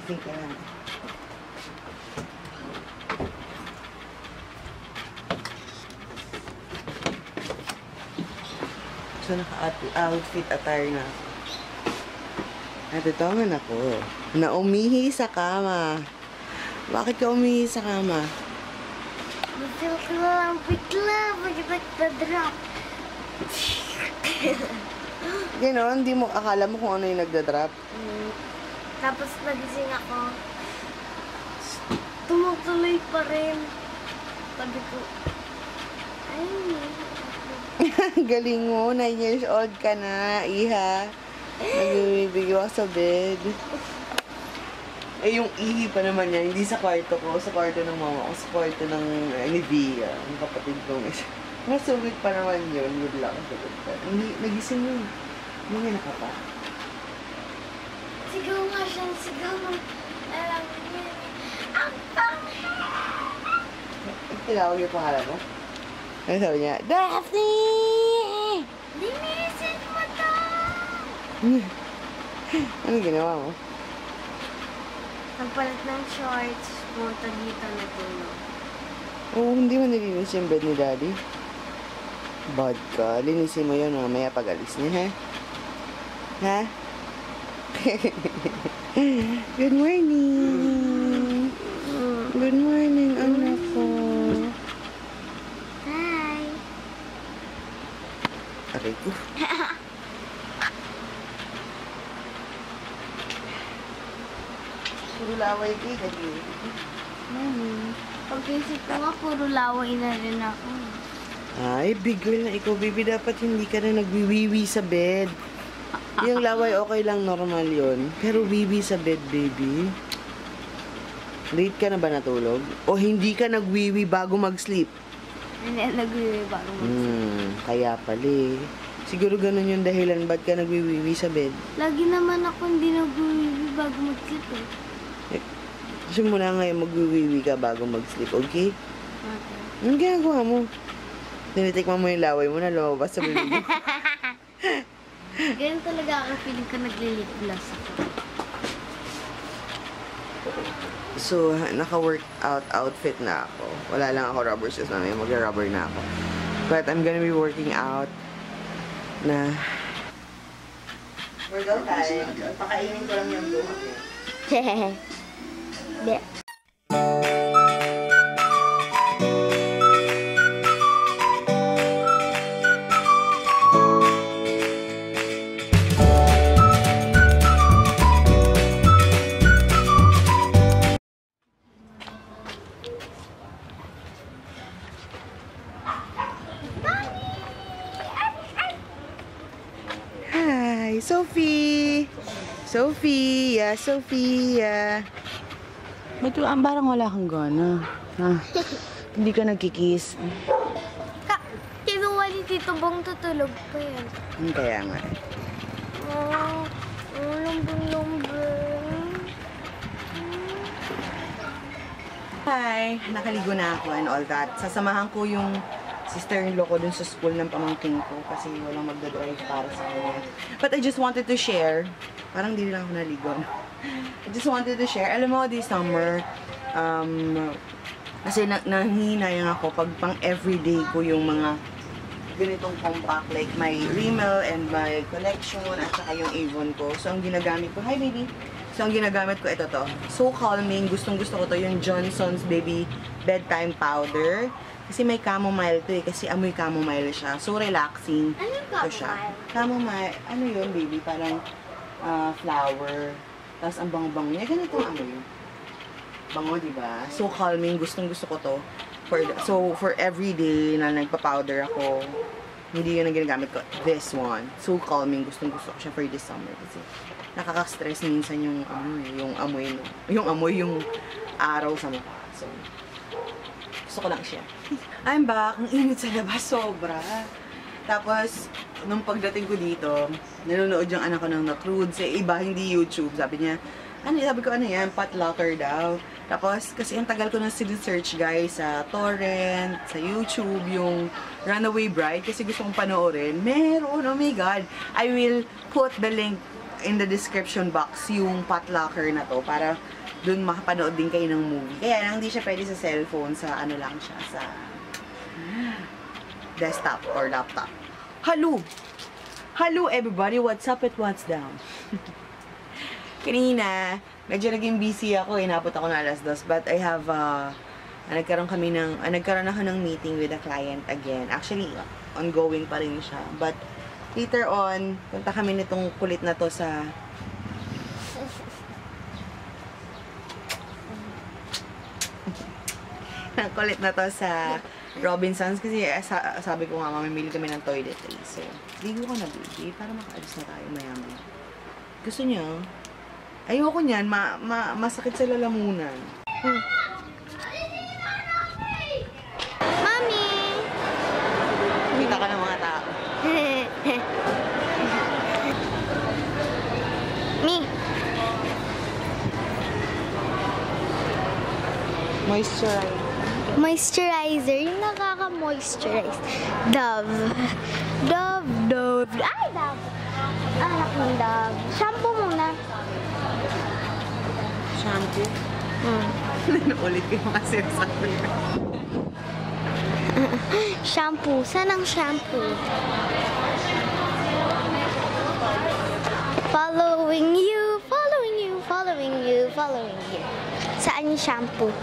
think lang. So, naka-outfit attire na ako. At ito naman ako. Na umihi sa kama. Bakit ka umihi sa kama? Gusto ko lang bigla. Pag-drop. Ganon, hindi mo akala mo kung ano yung nagda-drop. Tapos nagising ako. Tumutuloy pa rin. Sabi ko, ay, Galing mo, 9 years old ka na, iha. Nagbibigyo ka sa bed. Eh, yung ihi pa naman yan, hindi sa kwarto ko, sa kwarto ng mama ko, sa kwarto ng ni Via, ang kapatid kong isa. Nasugit pa naman yun, good luck. Nagising mo. Hindi na ka pa. sigaw nga siyang sigaw. Alam mo yun. Ang pangit! Tinawag yung pangalan mo? Ano sabi niya? Daphne! Linisin mo to! Anong ginawa mo? Nagpalit ng shorts. Punta dito na tulog. Oo, hindi mo nilinis yung bed ni Daddy. Bad ka. Linisin mo yun mamaya pag alis niya, ha? Ha? Good morning! Good morning, anak ko. Hi! Aray ko. Puro laway kay Daddy. Pag-isip ko nga, puro laway na rin ako. Ay, big girl na ikaw, baby. Dapat hindi ka na nagwiwiwi sa bed. Yung laway, okay lang, normal yon. Pero wiwi sa bed, baby. Late ka na ba natulog? O hindi ka nagwiwi bago mag-sleep? Hindi, nag-iwi bago mag-sleep. Kaya pala eh. Siguro ganun yung dahilan ba't ka nagwiwiwi sa bed. Lagi naman ako hindi nag-iwi bago mag-sleep eh. Simula ngayon magwiwiwi ka bago mag-sleep, okay? Okay. Anong ginagawa mo? Tinitikman mo yung laway mo na lumabas sa bibig. Ganyan talaga ako, feeling ko nagli-lip gloss ako. So, naka-workout outfit na ako. Wala lang ako rubber shoes na may mag-rubber na ako. But I'm gonna be working out na... Workout time. Pakainin ko lang yung buhok eh. Hindi. Hi, Sophie! Sophia, Sophia. Ba't parang wala kang gana? Ha? Hindi ka nagkikiss. Kinuha ni Tito Bong, tutulog pa yan. Kaya nga eh. Lumbong-lumbong. Hi! Nakaligo na ako and all that. Sasamahan ko yung sister-in-law ko dun sa school ng pamangkin ko kasi walang magdadrive para sa kanya. But I just wanted to share. Parang di lang ako naligo, no? I just wanted to share. Alam mo, this summer, kasi nahihinayang ako pag pang everyday ko yung mga ganitong compact, like my Rimmel and my collection at saka yung Avon ko. So, ang ginagamit ko, hi baby! So, ang ginagamit ko, ito to. So calming. Gustong-gusto ko to, yung Johnson's Baby Bedtime Powder. Kasi may chamomile to eh, kasi amoy chamomile siya. So, relaxing. Ano yung to siya. Chamomile? Ano yun, baby? Parang flower. Tapos, ang bango-bango niya. Ganito ang amoy. Bango, diba? So, calming. Gustong-gusto ko to. So, for everyday na nagpa-powder ako, hindi yun ang ginagamit ko. This one. So, calming. Gustong-gusto ko siya for this summer. Kasi, nakaka-stress minsan yung amoy, yung araw sa mukha. So, gusto ko lang siya. I'm back. Ang init sa labas. Sobra. Tapos, nung pagdating ko dito, nanonood yung anak ko ng Nakrudes. Eh, iba, hindi YouTube. Sabi niya, sabi ko, ano yan? Potlucker daw. Tapos, kasi ang tagal ko na sinesearch, guys, sa torrent, sa YouTube, yung Runaway Bride. Kasi gusto kong panoorin. Meron, oh my God. I will put the link in the description box yung Potlocker na to para dun makapanood din kayo ng movie. Kaya lang hindi siya pwede sa cellphone, sa ano lang siya, sa desktop or laptop. Hello! Hello everybody, what's up at what's down? Kanina, medyo naging busy ako, inabot ako na alas 2, but I have, nagkaroon ako ng meeting with a client again. Actually, ongoing pa rin siya. But, later on, punta kami nitong kulit na to sa kulit na to sa Robinsons kasi sabi ko nga, mamimili kami ng toiletries. So, ligo ka na, baby, para makaalis na tayo maya-maya. Gusto niya? Ayoko niyan, masakit sa lalamunan. Mami! Kumita ka ng mga tao. Me. Moisturize. Moisturizer. Yung nakaka-moisturize. Dove. Dove. Ay, Dove. Anak ng Dove. Shampoo muna. Shampoo? Ulit ko yung kasi sabi. Shampoo. Saan ang shampoo? Following you. Saan yung shampoo?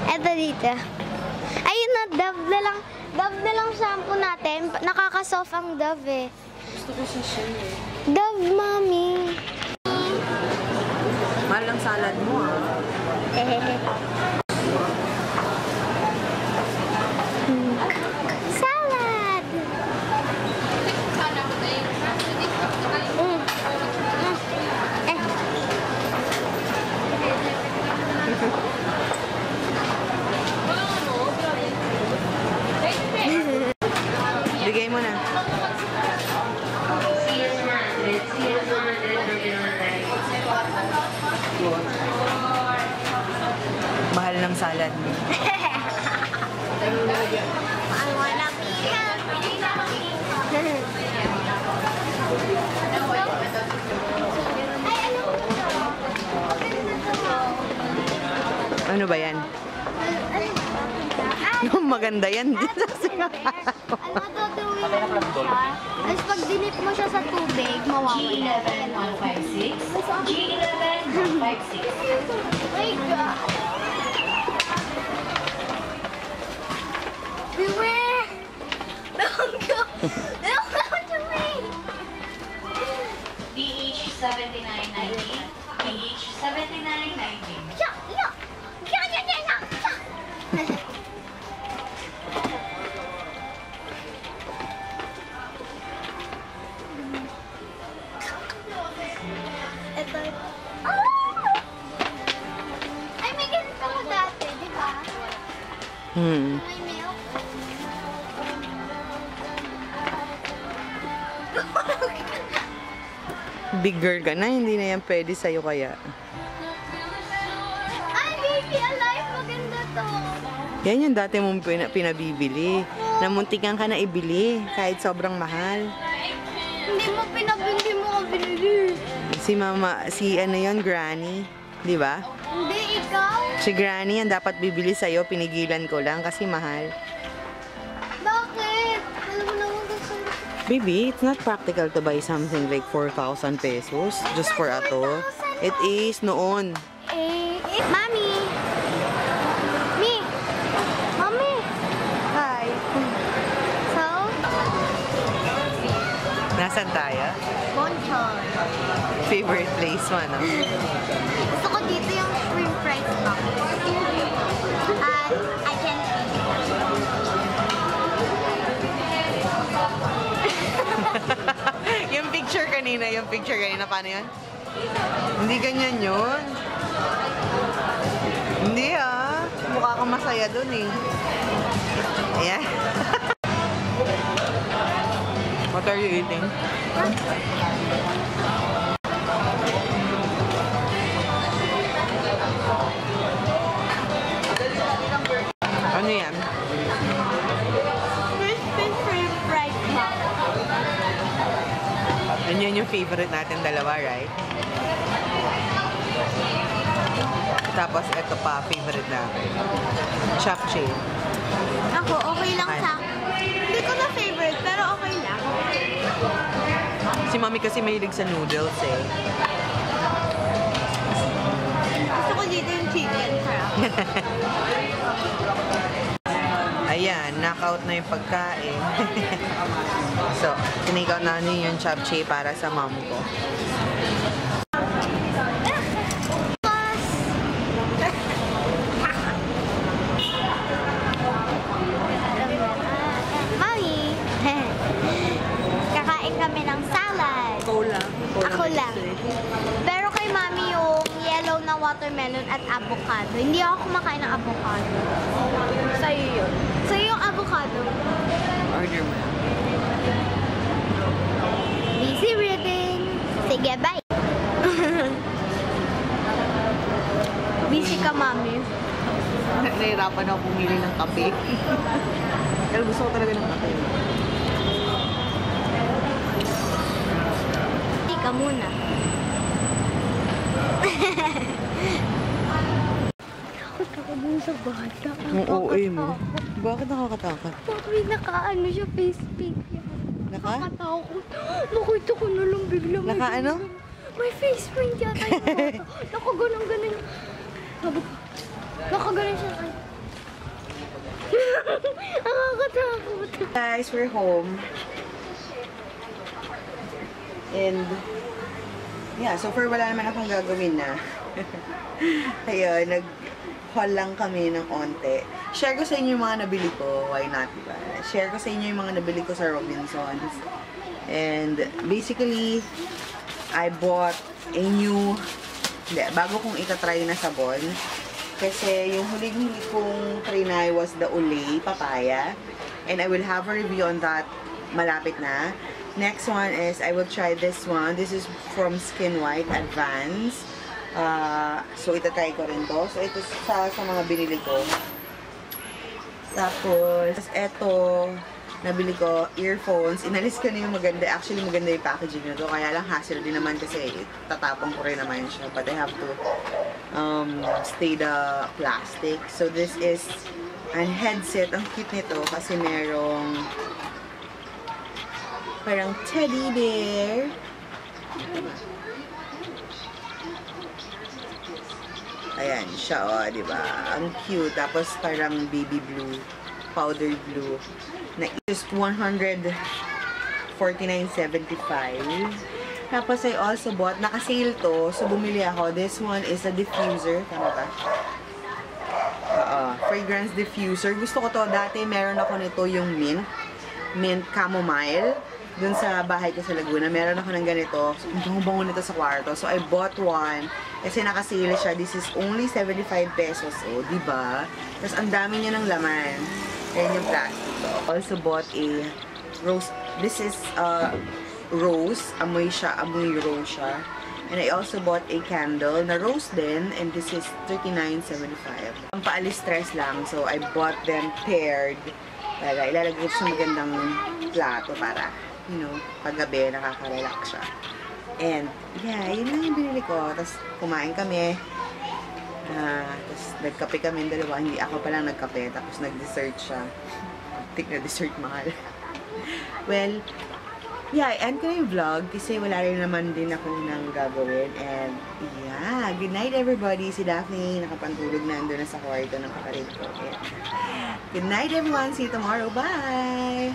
Eto dito. Ayun na, Dove na lang shampoo natin. Nakaka-soft ang Dove eh. Gusto ko siya eh. Dove, Mami. Mahal ang salad mo Salad! Bigay mo na. Mahal ng salad mo. I wanna be happy. Ay, Ano ba yan? Yung maganda yan. Ano siya? Tapos pag dinip mo siya sa tubig, mawawala. G11-156. G11-156. Oh my God! Beware! Don't go! Don't go to me! DH7919. DH7919. Yeah! Ito. Ay, may ganito mo dati, di ba? May milk. Big girl ka na, hindi na yan pwede sa'yo kaya. Ay, baby alive! Maganda to. Yan yung dati mong pinabibili. Namuntikan ka na ibili kahit sobrang mahal. Hindi mo pinabili mo ako binili. Si ano yun, Granny. Di ba? Hindi, ikaw. Si Granny yan dapat bibili sa'yo, pinigilan ko lang kasi mahal. Bakit? Alam mo naman gusto mo. Baby, it's not practical to buy something like 4,000 pesos just for ato. It is noon. Mami! Mami! Hi! So? Nasaan tayo? Bonchon. Favorite place mo, no? Gusto ko dito yung shrimp fries box. At I can eat Yung picture kanina, paano yun? Hindi ganyan yun. Hindi mukha kang masaya dun eh. Ayan. What are you eating? Ano yan? crispy shrimp fries box. And Yan yung favorite natin dalawa, right? Tapos, ito pa, favorite natin. Japchae. Ako, okay lang sa akin. Hindi ko na favorite, pero okay lang. Si Mami kasi mahilig sa noodles eh. Gusto ko dito yung chicken. Sarap. Ayan, knockout na yung pagkain. So, tinake out namin yung japchae para sa mom ko. Mami, kakain kami ng salad. Ikaw lang. Ako lang. Pero kay Mami yung yellow na watermelon at avocado. Hindi ako kumakain ng avocado. Sa'yo yun. Sa'yo yung avocado. Order mo. Busy reading. Sige, bye. Busy ka, Mami. Nahirapan ako pumili ng kape. Pero gusto ko talaga ng kape. Hindi ka muna. Takot ako dun sa bata. Ang OA mo. Bakit nakakatakot? Bakit naka-ano siya, face paint niya? Naka? Nakatakot. Nakita ko na lang bigla. Naka ano? May face paint yata yung bata. Nakaganon-ganon. Sabi ko, nakaganon siya. Nakakatakot. Guys, we're home. And, yeah, so far wala naman akong gagawin na. Ayun, nag-haul lang kami ng onte. Share ko sa inyo yung mga nabili ko. Why not, diba? Share ko sa inyo yung mga nabili ko sa Robinsons. And, basically, I bought a new, bago kong itatry na sabon. Kasi yung huling-huli kong trinay was the Olay Papaya. And I will have a review on that malapit na. Next one is, I will try this one. This is from Skin White Advance. So, itatry ko rin to. So, ito sa mga binili ko. Tapos, eto, nabili ko, earphones. Inalis ko na yung maganda. Actually, maganda yung packaging na to. Kaya lang, hassle din naman kasi tatapang ko rin naman siya. But I have to stay the plastic. So, this is an headset. Ang cute nito kasi merong parang teddy bear. Ayan siya, oh, di ba? Ang cute. Tapos parang baby blue, powder blue. Na just 149.75. Tapos I also bought, naka-sale to, so bumili ako. This one is a diffuser. Tama ba? Fragrance diffuser. Gusto ko to. Dati meron ako nito yung mint chamomile. Dun sa bahay ko sa Laguna, meron ako ng ganito. So, ang bango nito sa kwarto. So, I bought one. Kasi nakasale siya. This is only 75 pesos. O, diba? Tapos, ang dami niya ng laman. Ayan yung plastic. So, also bought a rose. This is rose. Amoy siya. Amoy rose siya. And I also bought a candle na rose din. And this is $39.75. Ang paalis stress lang. So, I bought them paired. Para ilalagay ko sa magandang plato para, you know, paggabi, nakaka-relax siya. And, yeah, yun lang yung binili ko. Tapos, kumain kami. Tapos, nagkape kami dalawa. Hindi ako palang nagkape. Tapos, nag-dessert siya. Tik na dessert mahal. Well, yeah, end ko na yung vlog kasi wala rin naman din ako nang gagawin. And, yeah, good night everybody. Si Daphne, nakapantulog na doon sa kwarto ng kapatid ko. Yeah. Good night everyone. See you tomorrow. Bye!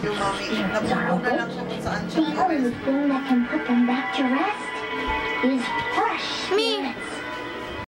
Yung mami, napulog na lang siya kung saan siya. The only thing that can put them back to rest is fresh. Me!